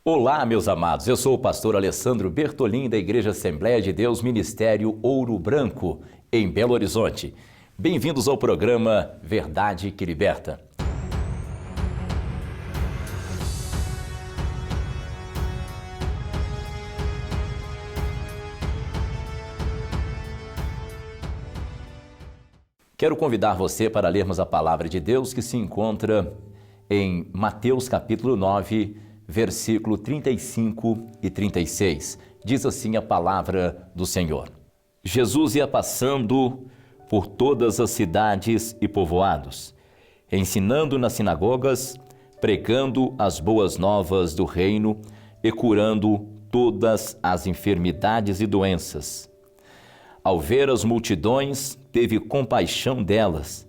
Olá, meus amados, eu sou o pastor Alessandro Bertolin, da Igreja Assembleia de Deus, Ministério Ouro Branco, em Belo Horizonte. Bem-vindos ao programa Verdade que Liberta. Quero convidar você para lermos a palavra de Deus que se encontra em Mateus capítulo 9, versículo 35 e 36. Diz assim a palavra do Senhor. Jesus ia passando por todas as cidades e povoados, ensinando nas sinagogas, pregando as boas novas do reino e curando todas as enfermidades e doenças. Ao ver as multidões, teve compaixão delas,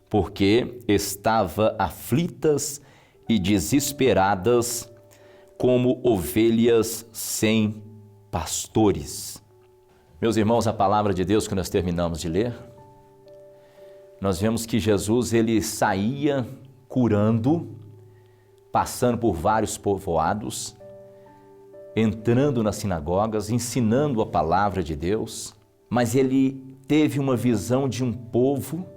porque estavam aflitas e desesperadas como ovelhas sem pastores. Meus irmãos, a palavra de Deus que nós terminamos de ler, nós vemos que Jesus ele saía curando, passando por vários povoados, entrando nas sinagogas, ensinando a palavra de Deus, mas ele teve uma visão de um povo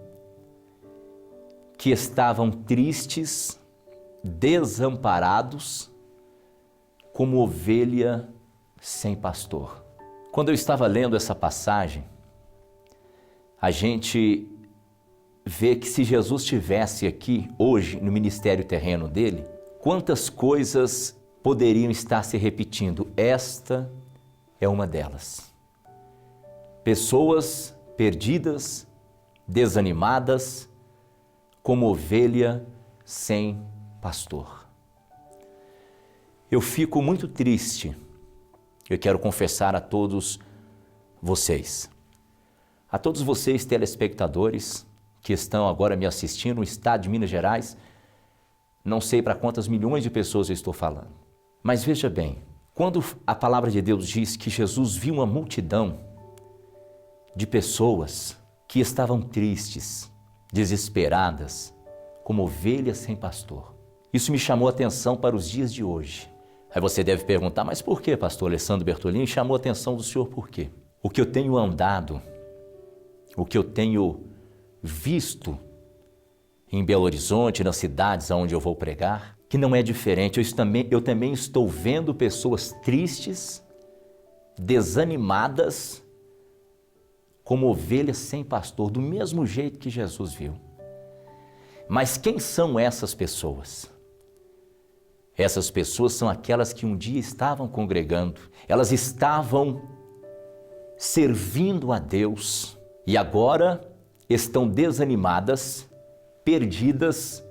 que estavam tristes, desamparados, como ovelha sem pastor. Quando eu estava lendo essa passagem, a gente vê que se Jesus estivesse aqui hoje no ministério terreno dele, quantas coisas poderiam estar se repetindo. Esta é uma delas. Pessoas perdidas, desanimadas, como ovelha sem pastor. Eu fico muito triste, eu quero confessar a todos vocês, telespectadores que estão agora me assistindo no estado de Minas Gerais, não sei para quantas milhões de pessoas eu estou falando, mas veja bem, quando a palavra de Deus diz que Jesus viu uma multidão de pessoas que estavam tristes, desesperadas, como ovelhas sem pastor, isso me chamou a atenção para os dias de hoje. Aí você deve perguntar, mas por que, pastor Alessandro Bertolin, chamou a atenção do senhor por quê? O que eu tenho andado, o que eu tenho visto em Belo Horizonte, nas cidades onde eu vou pregar, que não é diferente, eu também estou vendo pessoas tristes, desanimadas, como ovelhas sem pastor, do mesmo jeito que Jesus viu. Mas quem são essas pessoas? Essas pessoas são aquelas que um dia estavam congregando, elas estavam servindo a Deus e agora estão desanimadas, perdidas,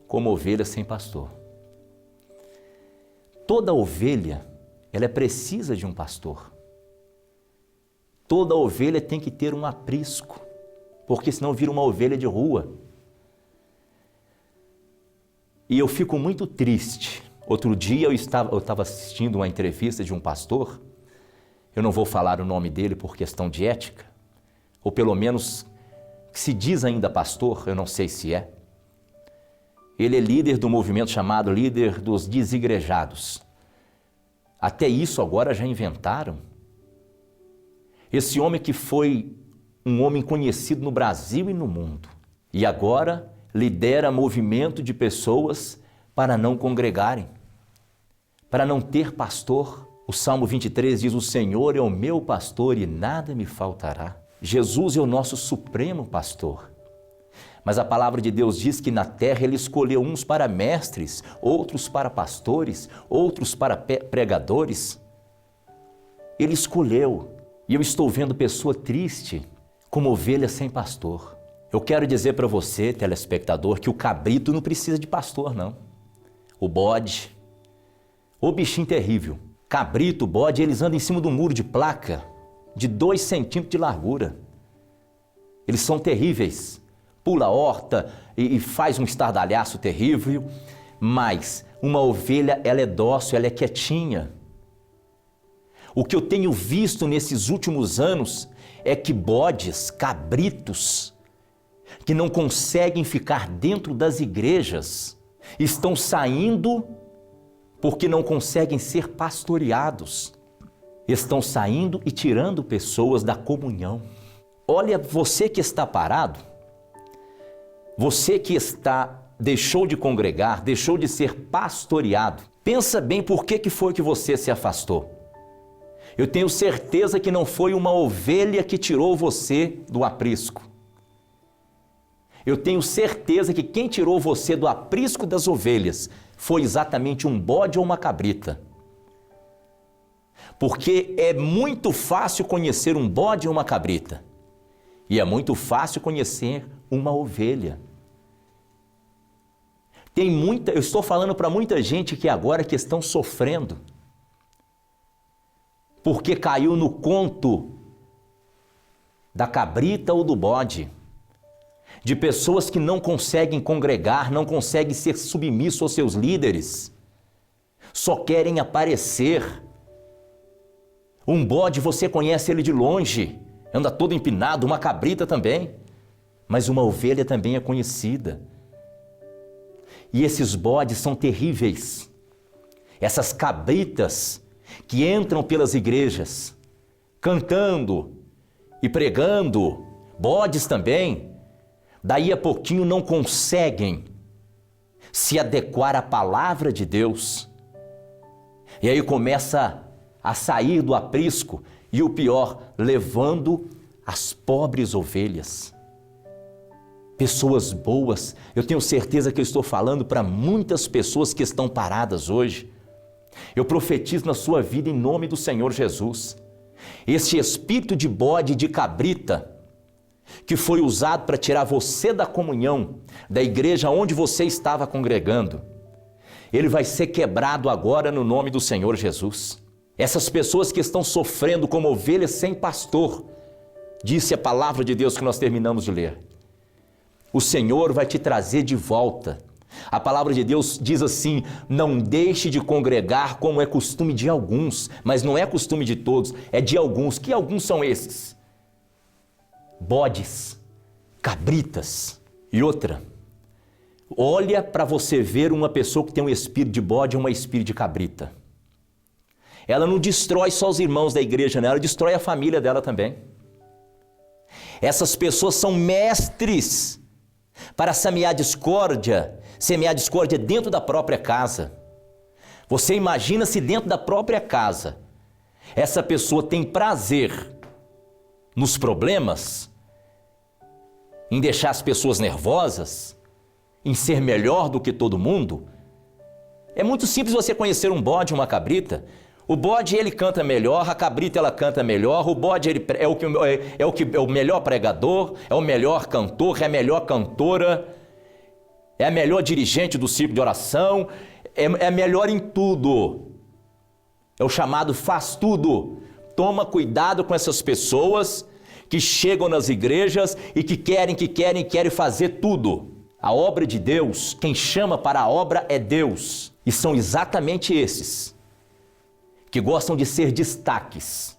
como ovelhas sem pastor. Toda ovelha, ela precisa de um pastor. Toda ovelha tem que ter um aprisco, porque senão vira uma ovelha de rua. E eu fico muito triste. Outro dia eu estava assistindo uma entrevista de um pastor, eu não vou falar o nome dele por questão de ética, ou pelo menos se diz ainda pastor, eu não sei se é. Ele é líder do movimento chamado Líder dos Desigrejados. Até isso agora já inventaram. Esse homem que foi um homem conhecido no Brasil e no mundo, e agora lidera movimento de pessoas para não congregarem, para não ter pastor. O Salmo 23 diz, o Senhor é o meu pastor e nada me faltará. Jesus é o nosso supremo pastor. Mas a palavra de Deus diz que na terra ele escolheu uns para mestres, outros para pastores, outros para pregadores. Ele escolheu. E eu estou vendo pessoa triste, como ovelha sem pastor. Eu quero dizer para você, telespectador, que o cabrito não precisa de pastor, não. O bode, o bichinho terrível. Cabrito, bode, eles andam em cima de um muro de placa de 2 centímetros de largura. Eles são terríveis. Pula a horta e faz um estardalhaço terrível. Mas uma ovelha, ela é dócil, ela é quietinha. O que eu tenho visto nesses últimos anos é que bodes, cabritos, que não conseguem ficar dentro das igrejas, estão saindo porque não conseguem ser pastoreados. Estão saindo e tirando pessoas da comunhão. Olha, você que está parado, você que deixou de congregar, deixou de ser pastoreado, pensa bem por que foi que você se afastou. Eu tenho certeza que não foi uma ovelha que tirou você do aprisco. Eu tenho certeza que quem tirou você do aprisco das ovelhas foi exatamente um bode ou uma cabrita. Porque é muito fácil conhecer um bode ou uma cabrita. E é muito fácil conhecer uma ovelha. Eu estou falando para muita gente que agora que estão sofrendo, porque caiu no conto da cabrita ou do bode, de pessoas que não conseguem congregar, não conseguem ser submissos aos seus líderes, só querem aparecer. Um bode você conhece ele de longe, anda todo empinado, uma cabrita também, mas uma ovelha também é conhecida. E esses bodes são terríveis. Essas cabritas que entram pelas igrejas, cantando e pregando, bodes também, daí a pouquinho não conseguem se adequar à palavra de Deus. E aí começa a sair do aprisco e o pior, levando as pobres ovelhas. Pessoas boas, eu tenho certeza que eu estou falando para muitas pessoas que estão paradas hoje. Eu profetizo na sua vida em nome do Senhor Jesus. Esse espírito de bode e de cabrita que foi usado para tirar você da comunhão, da igreja onde você estava congregando, ele vai ser quebrado agora no nome do Senhor Jesus. Essas pessoas que estão sofrendo como ovelhas sem pastor, disse a palavra de Deus que nós terminamos de ler. O Senhor vai te trazer de volta. A palavra de Deus diz assim: não deixe de congregar como é costume de alguns, mas não é costume de todos, é de alguns. Que alguns são esses? Bodes, cabritas. E outra, olha para você ver uma pessoa que tem um espírito de bode ou um espírito de cabrita. Ela não destrói só os irmãos da igreja, né? Ela destrói a família dela também. Essas pessoas são mestres para semear discórdia dentro da própria casa. Você imagina se dentro da própria casa essa pessoa tem prazer nos problemas, em deixar as pessoas nervosas, em ser melhor do que todo mundo. É muito simples você conhecer um bode e uma cabrita. O bode ele canta melhor, a cabrita ela canta melhor, o bode ele é o melhor pregador, é o melhor cantor, é a melhor cantora, é a melhor dirigente do círculo de oração, é melhor em tudo. É o chamado faz tudo. Toma cuidado com essas pessoas que chegam nas igrejas e que querem fazer tudo. A obra de Deus, quem chama para a obra é Deus. E são exatamente esses que gostam de ser destaques.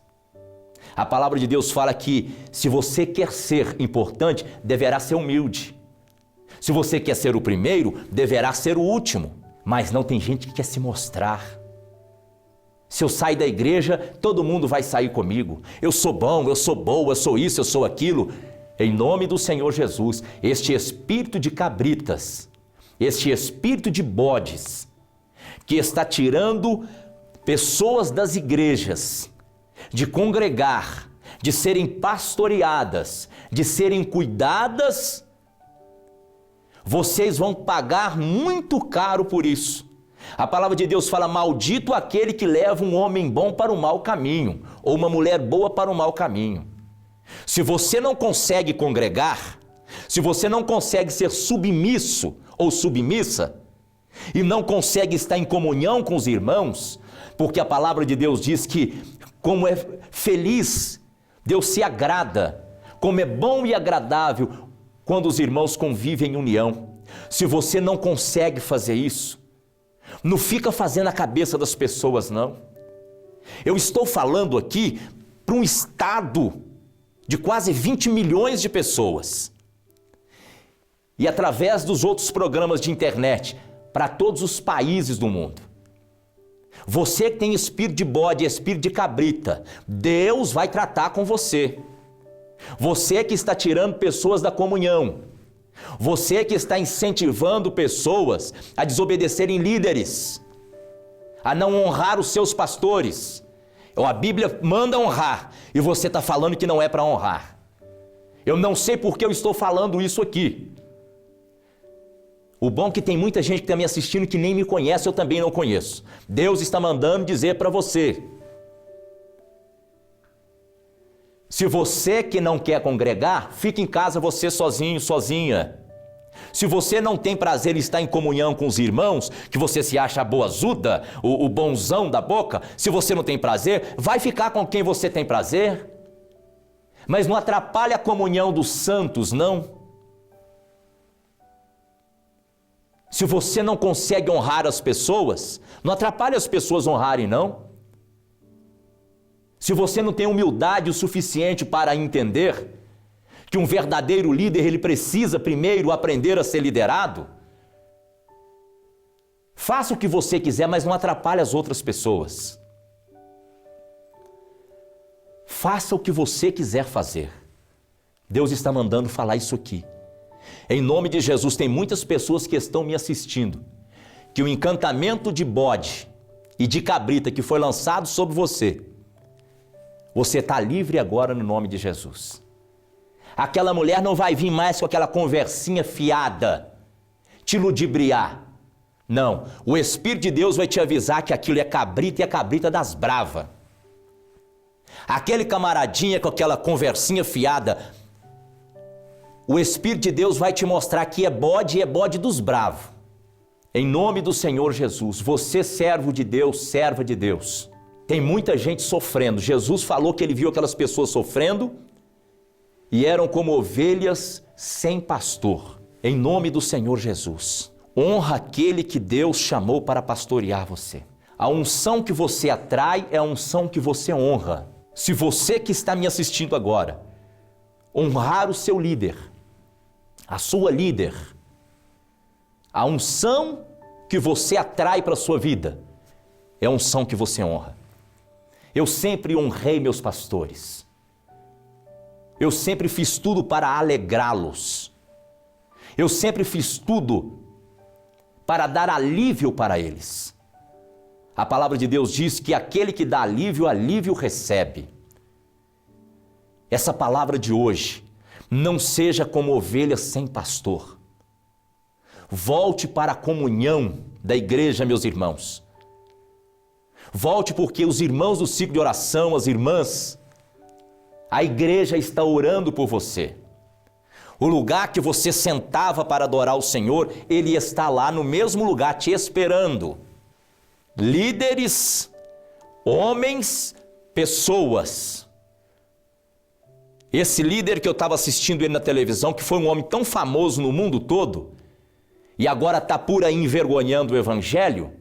A palavra de Deus fala que se você quer ser importante, deverá ser humilde. Se você quer ser o primeiro, deverá ser o último. Mas não tem gente que quer se mostrar. Se eu sair da igreja, todo mundo vai sair comigo. Eu sou bom, eu sou boa, eu sou isso, eu sou aquilo. Em nome do Senhor Jesus, este espírito de cabritas, este espírito de bodes, que está tirando pessoas das igrejas, de congregar, de serem pastoreadas, de serem cuidadas, vocês vão pagar muito caro por isso. A palavra de Deus fala: maldito aquele que leva um homem bom para o mau caminho, ou uma mulher boa para o mau caminho. Se você não consegue congregar, se você não consegue ser submisso ou submissa, e não consegue estar em comunhão com os irmãos, porque a palavra de Deus diz que como é feliz, Deus se agrada, como é bom e agradável quando os irmãos convivem em união. Se você não consegue fazer isso, não fica fazendo a cabeça das pessoas, não. Eu estou falando aqui para um estado de quase 20 milhões de pessoas. E através dos outros programas de internet, para todos os países do mundo. Você que tem espírito de bode, espírito de cabrita, Deus vai tratar com você. Você que está tirando pessoas da comunhão. Você que está incentivando pessoas a desobedecerem líderes, a não honrar os seus pastores. A Bíblia manda honrar e você está falando que não é para honrar. Eu não sei por que eu estou falando isso aqui. O bom é que tem muita gente que está me assistindo que nem me conhece, eu também não conheço. Deus está mandando dizer para você. Se você que não quer congregar, fique em casa você sozinho, sozinha. Se você não tem prazer em estar em comunhão com os irmãos, que você se acha a boazuda, o bonzão da boca, se você não tem prazer, vai ficar com quem você tem prazer. Mas não atrapalhe a comunhão dos santos, não. Se você não consegue honrar as pessoas, não atrapalhe as pessoas honrarem, não. Se você não tem humildade o suficiente para entender que um verdadeiro líder, ele precisa primeiro aprender a ser liderado, faça o que você quiser, mas não atrapalhe as outras pessoas. Faça o que você quiser fazer. Deus está mandando falar isso aqui. Em nome de Jesus, tem muitas pessoas que estão me assistindo, que o encantamento de bode e de cabrita que foi lançado sobre você está livre agora no nome de Jesus. Aquela mulher não vai vir mais com aquela conversinha fiada, te ludibriar. Não, o Espírito de Deus vai te avisar que aquilo é cabrita e é cabrita das bravas. Aquele camaradinha com aquela conversinha fiada, o Espírito de Deus vai te mostrar que é bode e é bode dos bravos. Em nome do Senhor Jesus, você servo de Deus, serva de Deus. Tem muita gente sofrendo. Jesus falou que ele viu aquelas pessoas sofrendo e eram como ovelhas sem pastor. Em nome do Senhor Jesus, honra aquele que Deus chamou para pastorear você. A unção que você atrai é a unção que você honra. Se você que está me assistindo agora, honrar o seu líder, a sua líder, a unção que você atrai para a sua vida, é a unção que você honra. Eu sempre honrei meus pastores. Eu sempre fiz tudo para alegrá-los. Eu sempre fiz tudo para dar alívio para eles. A palavra de Deus diz que aquele que dá alívio, alívio recebe. Essa palavra de hoje, não seja como ovelha sem pastor. Volte para a comunhão da igreja, meus irmãos. Volte porque os irmãos do ciclo de oração, as irmãs, a igreja está orando por você. O lugar que você sentava para adorar o Senhor, Ele está lá no mesmo lugar te esperando. Líderes, homens, pessoas. Esse líder que eu estava assistindo ele na televisão, que foi um homem tão famoso no mundo todo, e agora está por aí envergonhando o evangelho,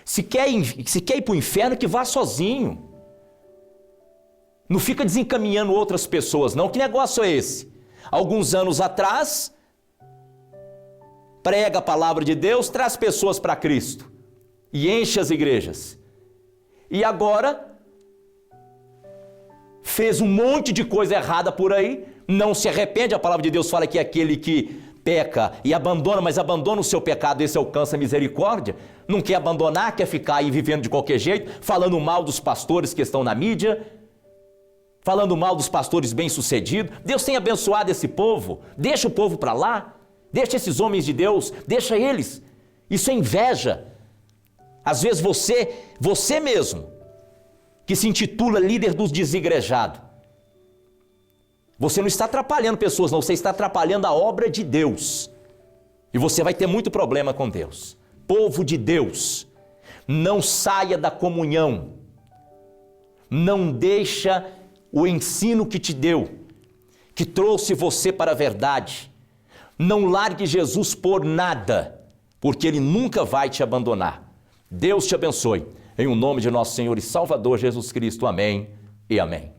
se quer ir para o inferno, que vá sozinho. Não fica desencaminhando outras pessoas, não. Que negócio é esse? Alguns anos atrás, prega a palavra de Deus, traz pessoas para Cristo e enche as igrejas. E agora, fez um monte de coisa errada por aí, não se arrepende. A palavra de Deus fala que aquele que peca e abandona, mas abandona o seu pecado, esse alcança a misericórdia. Não quer abandonar, quer ficar aí vivendo de qualquer jeito, falando mal dos pastores que estão na mídia, falando mal dos pastores bem-sucedidos. Deus tem abençoado esse povo, deixa o povo para lá, deixa esses homens de Deus, deixa eles. Isso é inveja. Às vezes você mesmo, que se intitula líder dos desigrejados, você não está atrapalhando pessoas, não, você está atrapalhando a obra de Deus. E você vai ter muito problema com Deus. Povo de Deus, não saia da comunhão. Não deixa o ensino que te deu, que trouxe você para a verdade. Não largue Jesus por nada, porque Ele nunca vai te abandonar. Deus te abençoe. Em o nome de nosso Senhor e Salvador Jesus Cristo. Amém e amém.